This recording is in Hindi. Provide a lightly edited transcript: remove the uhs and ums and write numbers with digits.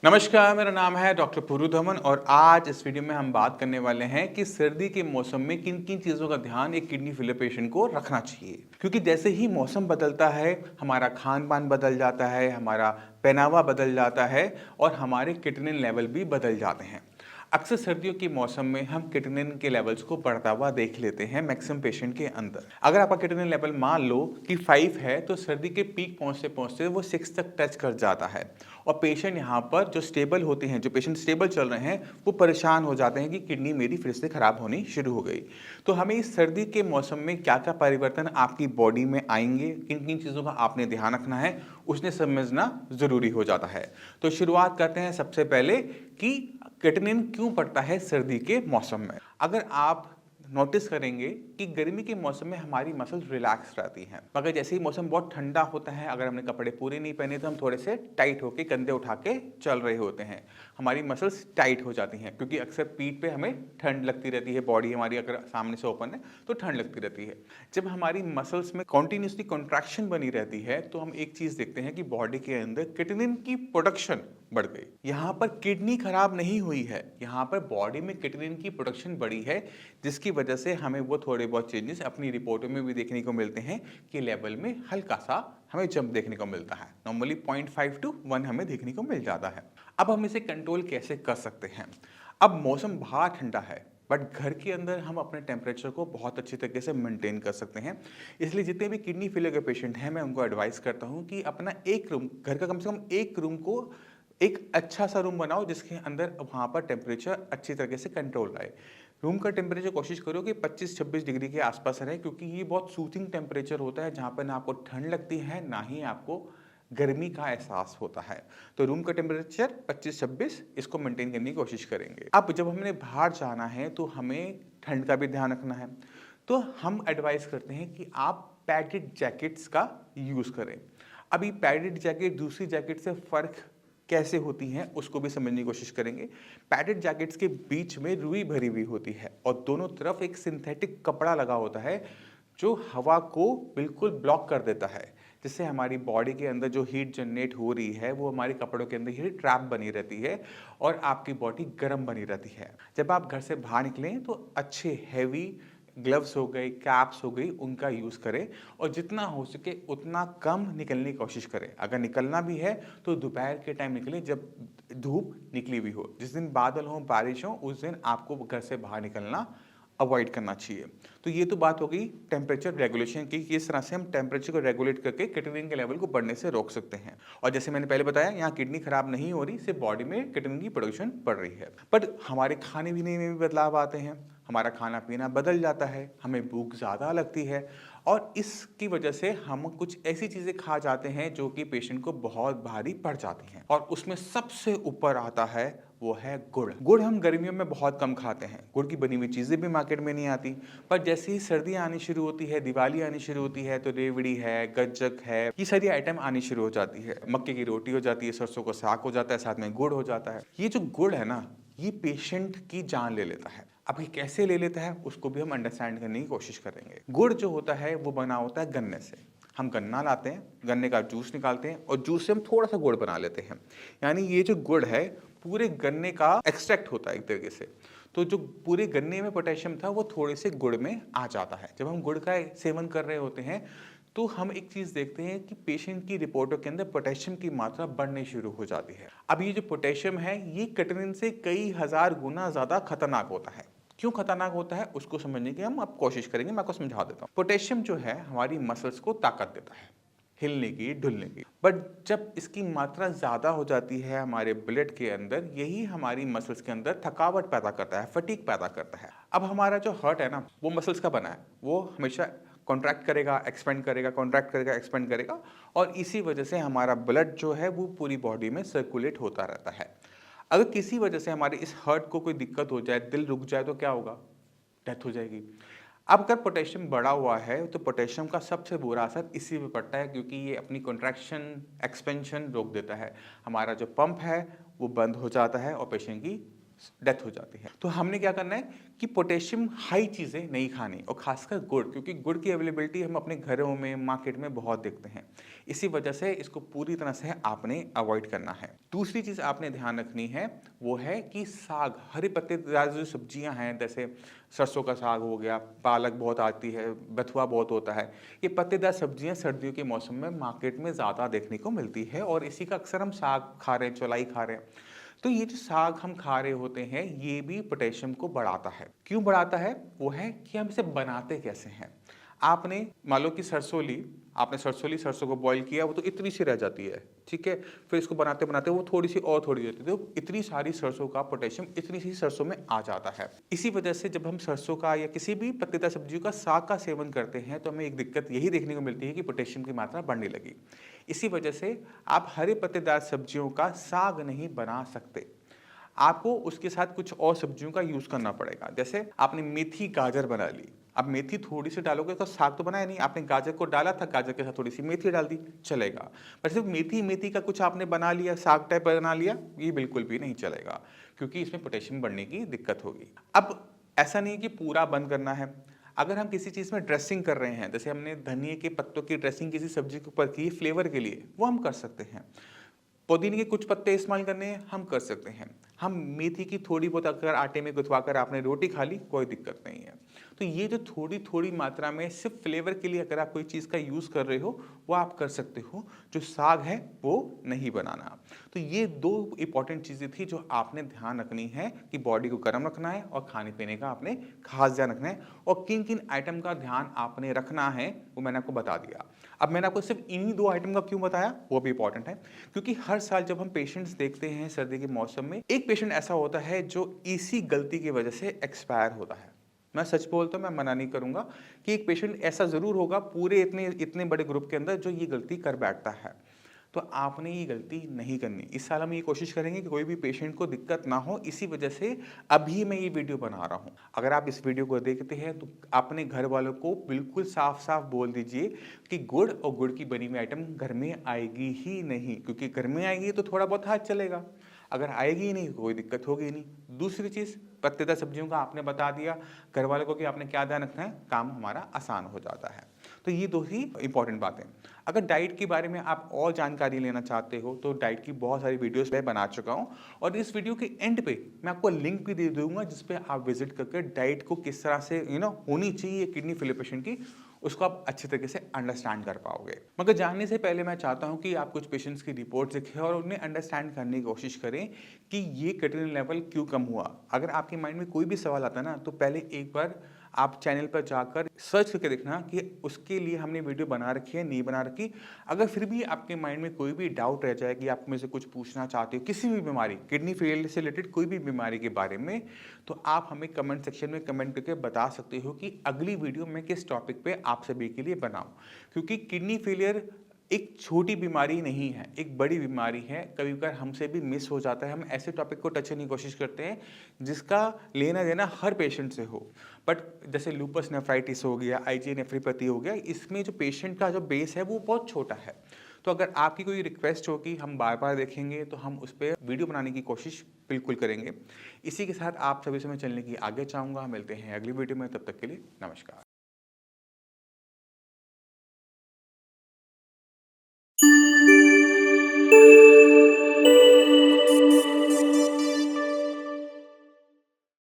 नमस्कार, मेरा नाम है डॉक्टर पुरुधमन और आज इस वीडियो में हम बात करने वाले हैं कि सर्दी के मौसम में किन किन चीज़ों का ध्यान एक किडनी फेलियर पेशेंट को रखना चाहिए। क्योंकि जैसे ही मौसम बदलता है, हमारा खान पान बदल जाता है, हमारा पहनावा बदल जाता है और हमारे किडनी लेवल भी बदल जाते हैं। अक्सर सर्दियों के मौसम में हम किटनिन के लेवल्स को बढ़ता हुआ देख लेते हैं मैक्सिमम पेशेंट के अंदर। अगर आपका किटनिन लेवल मान लो कि 5 है तो सर्दी के पीक पहुंचते पहुंचते वो 6 तक टच कर जाता है और पेशेंट यहाँ पर जो स्टेबल होते हैं, जो पेशेंट स्टेबल चल रहे हैं, वो परेशान हो जाते हैं कि किडनी मेरी फिर से खराब होनी शुरू हो गई। तो हमें इस सर्दी के मौसम में क्या क्या परिवर्तन आपकी बॉडी में आएंगे, किन किन चीज़ों का आपने ध्यान रखना है, उसने समझना ज़रूरी हो जाता है। तो शुरुआत करते हैं सबसे पहले कि किटनिन क्यों पड़ता है सर्दी के मौसम में। अगर आप नोटिस करेंगे कि गर्मी के मौसम में हमारी मसल्स रिलैक्स रहती हैं, मगर जैसे ही मौसम बहुत ठंडा होता है, अगर हमने कपड़े पूरे नहीं पहने तो हम थोड़े से टाइट होके कंधे उठा के चल रहे होते हैं, हमारी मसल्स टाइट हो जाती हैं क्योंकि अक्सर पीठ पे हमें ठंड लगती रहती है। बॉडी हमारी अगर सामने से ओपन है तो ठंड लगती रहती है। जब हमारी मसल्स में कॉन्टिन्यूसली कॉन्ट्रैक्शन बनी रहती है तो हम एक चीज़ देखते हैं कि बॉडी के अंदर किटनिन की प्रोडक्शन बढ़ गई। यहाँ पर किडनी खराब नहीं हुई है, यहाँ पर बॉडी में किटनिन की प्रोडक्शन बढ़ी है, जिसकी वजह से हमें वो थोड़े बहुत चेंजेस अपनी रिपोर्टों में भी देखने को मिलते हैं कि लेवल में हल्का सा हमें जंप देखने को मिलता है। नॉर्मली 0.5 to 1 हमें देखने को मिल जाता है। अब हम इसे कंट्रोल कैसे कर सकते हैं? अब मौसम बाहर ठंडा है बट घर के अंदर हम अपने टेम्परेचर को बहुत अच्छी तरीके से मेंटेन कर सकते हैं। इसलिए जितने भी किडनी फेलियर के पेशेंट हैं, मैं उनको एडवाइस करता हूँ कि अपना एक रूम, घर का कम से कम एक रूम को एक अच्छा सा रूम बनाओ जिसके अंदर वहाँ पर टेम्परेचर अच्छी तरीके से कंट्रोल रहे। रूम का टेम्परेचर कोशिश करो कि 25-26 डिग्री के आसपास रहे, क्योंकि ये बहुत सूथिंग टेम्परेचर होता है जहाँ पर ना आपको ठंड लगती है ना ही आपको गर्मी का एहसास होता है। तो रूम का टेम्परेचर 25-26 इसको मेंटेन करने की कोशिश करेंगे। अब जब हमने बाहर जाना है तो हमें ठंड का भी ध्यान रखना है, तो हम एडवाइस करते हैं कि आप पैडेड जैकेट्स का यूज़ करें। अभी पैडेड जैकेट दूसरी जैकेट से फ़र्क कैसे होती हैं उसको भी समझने की कोशिश करेंगे। पैडेड जैकेट्स के बीच में रुई भरी हुई होती है और दोनों तरफ एक सिंथेटिक कपड़ा लगा होता है जो हवा को बिल्कुल ब्लॉक कर देता है, जिससे हमारी बॉडी के अंदर जो हीट जनरेट हो रही है वो हमारे कपड़ों के अंदर ही ट्रैप बनी रहती है और आपकी बॉडी गर्म बनी रहती है। जब आप घर से बाहर निकलें तो अच्छे हैवी ग्लव्स हो गए, कैप्स हो गई, उनका यूज़ करें और जितना हो सके उतना कम निकलने की कोशिश करें। अगर निकलना भी है तो दोपहर के टाइम निकलें जब धूप निकली हुई हो। जिस दिन बादल हो, बारिश हो, उस दिन आपको घर से बाहर निकलना अवॉइड करना चाहिए। तो ये तो बात हो गई टेम्परेचर रेगुलेशन की, किस तरह से हम टेम्परेचर को रेगुलेट करके किडनी के लेवल को बढ़ने से रोक सकते हैं। और जैसे मैंने पहले बताया, यहाँ किडनी खराब नहीं हो रही, सिर्फ बॉडी में किडनी की प्रोडक्शन बढ़ रही है। बट हमारे खाने पीने में भी बदलाव आते हैं, हमारा खाना पीना बदल जाता है, हमें भूख ज़्यादा लगती है और इसकी वजह से हम कुछ ऐसी चीज़ें खा जाते हैं जो कि पेशेंट को बहुत भारी पड़ जाती हैं। और उसमें सबसे ऊपर आता है वो है गुड़। गुड़ हम गर्मियों में बहुत कम खाते हैं, गुड़ की बनी हुई चीज़ें भी मार्केट में नहीं आती। पर जैसे ही सर्दियाँ आनी शुरू होती है, दिवाली आनी शुरू होती है, तो रेवड़ी है, गज्जक है, ये सारी आइटम आनी शुरू हो जाती है। मक्के की रोटी हो जाती है, सरसों का साग हो जाता है, साथ में गुड़ हो जाता है। ये जो गुड़ है ना, ये पेशेंट की जान ले लेता है। अब ये कैसे ले लेता है उसको भी हम अंडरस्टैंड करने की कोशिश करेंगे। गुड़ जो होता है वो बना होता है गन्ने से। हम गन्ना लाते हैं, गन्ने का जूस निकालते हैं और जूस से हम थोड़ा सा गुड़ बना लेते हैं। यानी ये जो गुड़ है पूरे गन्ने का एक्सट्रैक्ट होता है एक तरीके से। तो जो पूरे गन्ने में पोटेशियम था वो थोड़े से गुड़ में आ जाता है। जब हम गुड़ का सेवन कर रहे होते हैं तो हम एक चीज़ देखते हैं कि पेशेंट की रिपोर्टों के अंदर पोटेशियम की मात्रा बढ़ने शुरू हो जाती है। अब ये जो पोटेशियम है ये किटनिन से कई हजार गुना ज़्यादा खतरनाक होता है। क्यों खतरनाक होता है उसको समझने की हम अब कोशिश करेंगे। मैं आपको समझा देता हूँ। पोटेशियम जो है हमारी मसल्स को ताकत देता है, हिलने की, डुलने की। बट जब इसकी मात्रा ज़्यादा हो जाती है हमारे ब्लड के अंदर, यही हमारी मसल्स के अंदर थकावट पैदा करता है, फटीग पैदा करता है। अब हमारा जो हार्ट है ना, वो मसल्स का बना है, वो हमेशा कॉन्ट्रैक्ट करेगा, एक्सपेंड करेगा, कॉन्ट्रैक्ट करेगा, एक्सपेंड करेगा और इसी वजह से हमारा ब्लड जो है वो पूरी बॉडी में सर्कुलेट होता रहता है। अगर किसी वजह से हमारे इस हार्ट को कोई दिक्कत हो जाए, दिल रुक जाए, तो क्या होगा? डेथ हो जाएगी। अब अगर पोटेशियम बढ़ा हुआ है तो पोटेशियम का सबसे बुरा असर इसी पे पड़ता है, क्योंकि ये अपनी कॉन्ट्रैक्शन, एक्सपेंशन रोक देता है। हमारा जो पंप है वो बंद हो जाता है और पेशेंट की डेथ हो जाती है। तो हमने क्या करना है कि पोटेशियम हाई चीज़ें नहीं खानी, और खासकर गुड़, क्योंकि गुड़ की अवेलेबिलिटी हम अपने घरों में, मार्केट में बहुत देखते हैं। इसी वजह से इसको पूरी तरह से आपने अवॉइड करना है। दूसरी चीज़ आपने ध्यान रखनी है वो है कि साग, हरे पत्तेदार जो सब्जियां हैं, जैसे सरसों का साग हो गया, पालक बहुत आती है, बथुआ बहुत होता है, ये पत्तेदार सब्जियां सर्दियों के मौसम में मार्केट में ज़्यादा देखने को मिलती है, और इसी का अक्सर हम साग खा रहे हैं, चौलाई खा रहे हैं। तो ये जो साग हम खा रहे होते हैं ये भी पोटेशियम को बढ़ाता है। क्यों बढ़ाता है? वो है कि हम इसे बनाते कैसे हैं। आपने मान लो कि सरसों ली, आपने सरसों ली, सरसों को बॉईल किया, वो तो इतनी सी रह जाती है, ठीक है। फिर इसको बनाते बनाते वो थोड़ी सी और थोड़ी रहती है, तो इतनी सारी सरसों का पोटेशियम इतनी सी सरसों में आ जाता है। इसी वजह से जब हम सरसों का या किसी भी पत्तेदार सब्जियों का साग का सेवन करते हैं तो हमें एक दिक्कत यही देखने को मिलती है कि पोटेशियम की मात्रा बढ़ने लगी। इसी वजह से आप हरे पत्तेदार सब्जियों का साग नहीं बना सकते, आपको उसके साथ कुछ और सब्जियों का यूज करना पड़ेगा। जैसे आपने मेथी गाजर बना ली, अब मेथी थोड़ी सी डालोगे तो साग तो बनाया नहीं, आपने गाजर को डाला था, गाजर के साथ थोड़ी सी मेथी डाल दी, चलेगा। पर सिर्फ मेथी मेथी का कुछ आपने बना लिया, साग टाइप बना लिया, ये बिल्कुल भी नहीं चलेगा, क्योंकि इसमें पोटेशियम बढ़ने की दिक्कत होगी। अब ऐसा नहीं कि पूरा बंद करना है। अगर हम किसी चीज़ में ड्रेसिंग कर रहे हैं, जैसे हमने धनिए के पत्तों की ड्रेसिंग किसी सब्जी के ऊपर की फ्लेवर के लिए, वो हम कर सकते हैं। पुदीने के कुछ पत्ते इस्तेमाल करने हैं, हम कर सकते हैं। हम मेथी की थोड़ी बहुत अगर आटे में गुथवाकर आपने रोटी खा ली, कोई दिक्कत नहीं है। तो ये जो थोड़ी थोड़ी मात्रा में सिर्फ फ्लेवर के लिए अगर आप कोई चीज़ का यूज़ कर रहे हो वो आप कर सकते हो, जो साग है वो नहीं बनाना। तो ये दो इंपॉर्टेंट चीज़ें थी जो आपने ध्यान रखनी है कि बॉडी को गर्म रखना है और खाने पीने का आपने खास ध्यान रखना है, और किन किन आइटम का ध्यान आपने रखना है वो मैंने आपको बता दिया। अब मैंने आपको सिर्फ इन्हीं दो आइटम का क्यों बताया वो भी इंपॉर्टेंट है, क्योंकि हर साल जब हम पेशेंट्स देखते हैं सर्दी के मौसम में, एक पेशेंट ऐसा होता है जो इसी गलती की वजह से एक्सपायर होता है। मैं सच बोलता हूँ, मैं मना नहीं करूंगा कि एक पेशेंट ऐसा जरूर होगा पूरे इतने इतने बड़े ग्रुप के अंदर जो ये गलती कर बैठता है। तो आपने ये गलती नहीं करनी। इस साल हम ये कोशिश करेंगे कि कोई भी पेशेंट को दिक्कत ना हो, इसी वजह से अभी मैं ये वीडियो बना रहा हूँ। अगर आप इस वीडियो को देखते हैं तो अपने घर वालों को बिल्कुल साफ साफ बोल दीजिए कि गुड़ और गुड़ की बनी हुई आइटम घर में आएगी ही नहीं, क्योंकि घर में आएगी तो थोड़ा बहुत हाथ चलेगा, अगर आएगी ही नहीं कोई दिक्कत होगी नहीं। दूसरी चीज़, पत्तेदार सब्जियों का आपने बता दिया घर वालों को कि आपने क्या ध्यान रखना है, काम हमारा आसान हो जाता है। तो ये दो ही इंपॉर्टेंट बातें। अगर डाइट के बारे में आप और जानकारी लेना चाहते हो तो डाइट की बहुत सारी वीडियोस मैं बना चुका हूँ, और इस वीडियो के एंड पे मैं आपको लिंक भी दे दूंगा जिस पे आप विजिट करके डाइट को किस तरह से होनी चाहिए किडनी फेलियर पेशेंट की, उसको आप अच्छे तरीके से अंडरस्टैंड कर पाओगे। मगर जानने से पहले मैं चाहता हूं कि आप कुछ पेशेंट्स की रिपोर्ट देखें और उन्हें अंडरस्टैंड करने की कोशिश करें कि ये क्रिएटिनिन लेवल क्यों कम हुआ। अगर आपके माइंड में कोई भी सवाल आता है ना, तो पहले एक बार आप चैनल पर जाकर सर्च करके देखना कि उसके लिए हमने वीडियो बना रखी है नहीं बना रखी। अगर फिर भी आपके माइंड में कोई भी डाउट रह जाए कि आप में से कुछ पूछना चाहते हो किसी भी बीमारी, किडनी फेलियर से रिलेटेड कोई भी बीमारी के बारे में, तो आप हमें कमेंट सेक्शन में कमेंट करके बता सकते हो कि अगली वीडियो मैं किस टॉपिक पे आप सभी के लिए बनाऊं। क्योंकि किडनी फेलियर एक छोटी बीमारी नहीं है, एक बड़ी बीमारी है। कभी कभार हमसे भी मिस हो जाता है, हम ऐसे टॉपिक को टच करने की कोशिश करते हैं जिसका लेना देना हर पेशेंट से हो। बट जैसे लूपस नेफ्राइटिस हो गया, आईजीए नेफ्रोपैथी हो गया, इसमें जो पेशेंट का जो बेस है वो बहुत छोटा है। तो अगर आपकी कोई रिक्वेस्ट हो कि हम बार बार देखेंगे तो हम उस पर वीडियो बनाने की कोशिश बिल्कुल करेंगे। इसी के साथ आप सभी से मैं चलने की आगे चाहूँगा। मिलते हैं अगली वीडियो में, तब तक के लिए नमस्कार।